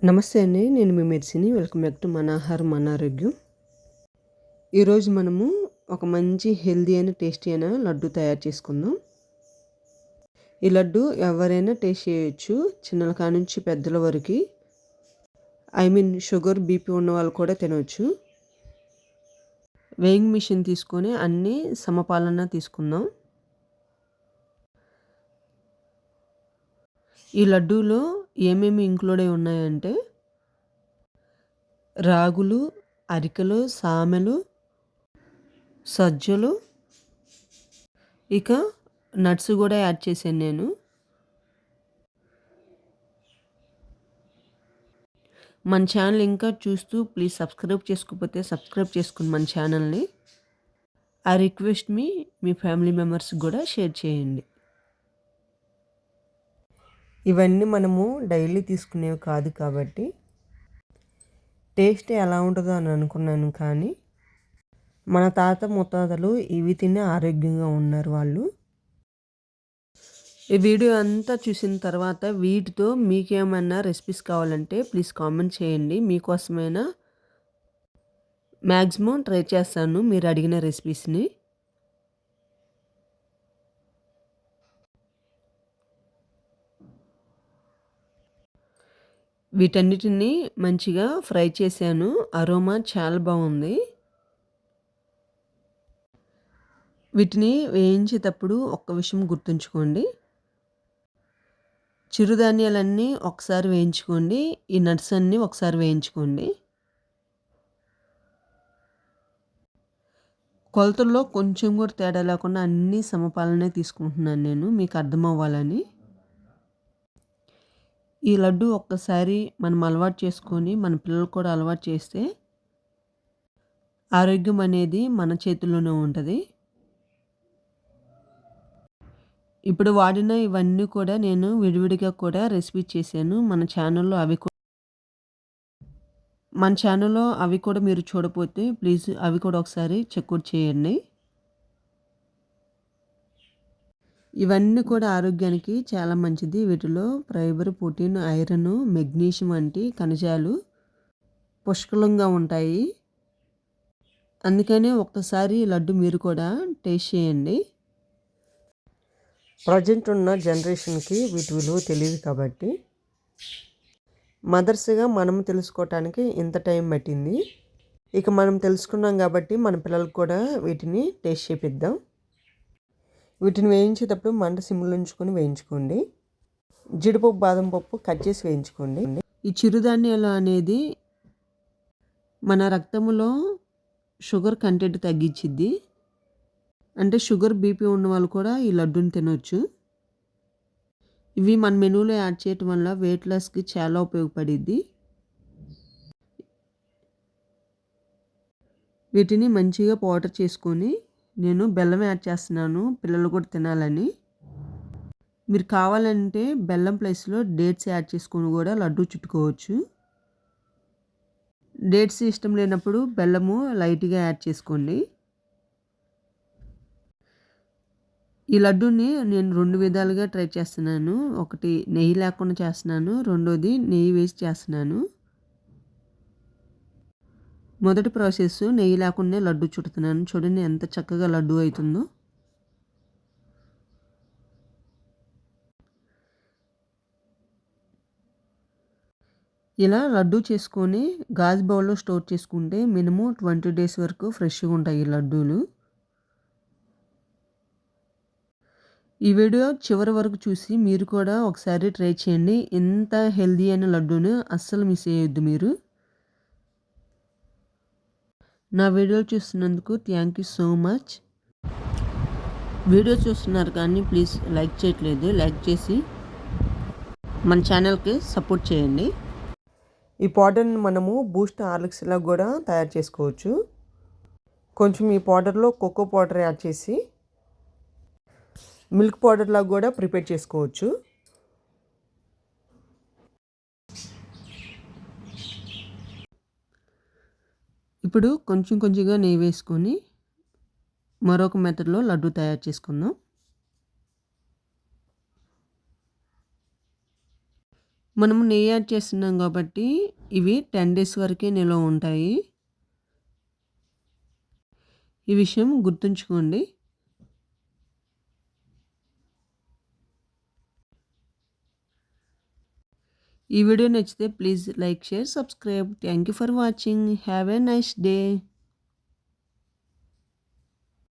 నమస్తే అండి. నేను మీ మెర్సిని. వెల్కమ్ బ్యాక్ టు మన ఆహారం మన ఆరోగ్యం. ఈరోజు మనము ఒక మంచి హెల్తీ అయిన టేస్టీ అయిన లడ్డు తయారు చేసుకుందాం. ఈ లడ్డు ఎవరైనా టేస్ట్ చేయొచ్చు. చిన్నల కానుంచి పెద్దల వరకు. షుగర్, బీపీ ఉన్న వాళ్ళు కూడా తినవచ్చు. వేయింగ్ మిషన్ తీసుకొని అన్నీ సమపాలన తీసుకుందాం. ఈ లడ్డూలో ఏమేమి ఇంక్లూడ్ అయి ఉన్నాయంటే రాగులు, అరికెలు, సామెలు, సజ్జలు, ఇక నట్స్ కూడా యాడ్ చేశాను నేను. మన ఛానల్ ఇంకా చూస్తూ ప్లీజ్ సబ్స్క్రైబ్ చేసుకోకపోతే సబ్స్క్రైబ్ చేసుకోండి మన ఛానల్ని. I request me family members కూడా షేర్ చేయండి. ఇవన్నీ మనము డైలీ తీసుకునేవి కాదు కాబట్టి టేస్ట్ ఎలా ఉంటుందో అని అనుకున్నాను. కానీ మన తాత ముత్తాతలు ఇవి తిని ఆరోగ్యంగా ఉన్నారు వాళ్ళు. ఈ వీడియో అంతా చూసిన తర్వాత వీటితో మీకేమన్నా రెసిపీస్ కావాలంటే ప్లీజ్ కామెంట్ చేయండి. మీకోసమైనా మ్యాక్సిమం ట్రై చేస్తాను మీరు అడిగిన రెసిపీస్ని. వీటన్నిటిని మంచిగా ఫ్రై చేశాను. అరోమా చాలా బాగుంది. వీటిని వేయించేటప్పుడు ఒక్క విషయం గుర్తుంచుకోండి. చిరుధాన్యాలన్నీ ఒకసారి వేయించుకోండి. ఈ నట్స్ అన్నీ ఒకసారి వేయించుకోండి. కొలతల్లో కొంచెం కూడా తేడా లేకుండా అన్నీ సమపాలనే తీసుకుంటున్నాను నేను, మీకు అర్థం అవ్వాలని. ఈ లడ్డు ఒక్కసారి మనం అలవాటు చేసుకొని మన పిల్లలు కూడా అలవాటు చేస్తే ఆరోగ్యం అనేది మన చేతుల్లోనే ఉంటుంది. ఇప్పుడు వాడిన ఇవన్నీ కూడా నేను విడివిడిగా కూడా రెసిపీ చేశాను మన ఛానల్లో. అవి కూడా మీరు చూడకపోతే ప్లీజ్ అవి కూడా ఒకసారి చెక్అవుట్ చేయండి. ఇవన్నీ కూడా ఆరోగ్యానికి చాలా మంచిది. వీటిలో ఫైబర్, ప్రోటీన్, ఐరన్, మెగ్నీషియం వంటి ఖనిజాలు పుష్కలంగా ఉంటాయి. అందుకనే ఒక్కసారి లడ్డు మీరు కూడా టేస్ట్ చేయండి. ప్రజెంట్ ఉన్న జనరేషన్కి వీటి విలువ తెలియదు కాబట్టి మదర్స్గా మనం తెలుసుకోవటానికి ఇంత టైం పట్టింది. ఇక మనం తెలుసుకున్నాం కాబట్టి మన పిల్లలకు కూడా వీటిని టేస్ట్ చేపిద్దాం. వీటిని వేయించేటప్పుడు మంట సిమ్లో ఉంచుకొని వేయించుకోండి. జీడిపప్పు, బాదం పప్పు కట్ చేసి వేయించుకోండి. ఈ చిరుధాన్యాలు అనేది మన రక్తంలో షుగర్ కంటెంట్ తగ్గించిద్ది. అంటే షుగర్, బీపీ ఉన్న వాళ్ళు కూడా ఈ లడ్డూని తినవచ్చు. ఇవి మన మెనూలో యాడ్ చేయటం వల్ల వెయిట్ లాస్కి చాలా ఉపయోగపడిద్ది. వీటిని మంచిగా పౌడర్ చేసుకొని నేను బెల్లం యాడ్ చేస్తున్నాను పిల్లలు కూడా తినాలని. మీరు కావాలంటే బెల్లం ప్లేస్లో డేట్స్ యాడ్ చేసుకొని కూడా లడ్డు చుట్టుకోవచ్చు. డేట్స్ ఇష్టం లేనప్పుడు బెల్లము లైట్గా యాడ్ చేసుకోండి. ఈ లడ్డూని నేను 2 విధాలుగా ట్రై చేస్తున్నాను. ఒకటి నెయ్యి లేకుండా చేస్తున్నాను, రెండోది నెయ్యి వేసి చేస్తున్నాను. మొదటి ప్రాసెస్ నెయ్యి లేకుండా లడ్డు చుడుతున్నాను. చూడండి ఎంత చక్కగా లడ్డు అవుతుందో. ఇలా లడ్డు చేసుకొని గాజు బౌల్లో స్టోర్ చేసుకుంటే మినిమం 20 డేస్ వరకు ఫ్రెష్గా ఉంటాయి ఈ లడ్డూలు. ఈ వీడియో చివరి వరకు చూసి మీరు కూడా ఒకసారి ట్రై చేయండి. ఇంత హెల్దీ అయిన లడ్డూను అస్సలు మిస్ అయ్యొద్దు మీరు. నా వీడియో చూస్తున్నందుకు thank you so much. Video చూస్తున్నారు కానీ ప్లీజ్ లైక్ చేయట్లేదు. లైక్ చేసి మన ఛానల్కి సపోర్ట్ చేయండి. ఈ పౌడర్ని మనము బూస్ట్, హార్లిక్స్లా కూడా తయారు చేసుకోవచ్చు. కొంచెం ఈ పౌడర్లో కోకో పౌడర్ యాడ్ చేసి మిల్క్ పౌడర్లా కూడా ప్రిపేర్ చేసుకోవచ్చు. ఇప్పుడు కొంచెం కొంచెంగా నెయ్యి వేసుకొని మరొక మెథడ్లో లడ్డు తయారు చేసుకుందాం. మనము నెయ్యి యాడ్ చేస్తున్నాం కాబట్టి ఇవి 10 డేస్ వరకే నిల్వ ఉంటాయి. ఈ విషయం గుర్తుంచుకోండి. ఈ వీడియో నచ్చితే please like, share, subscribe. Thank you for watching. Have a nice day.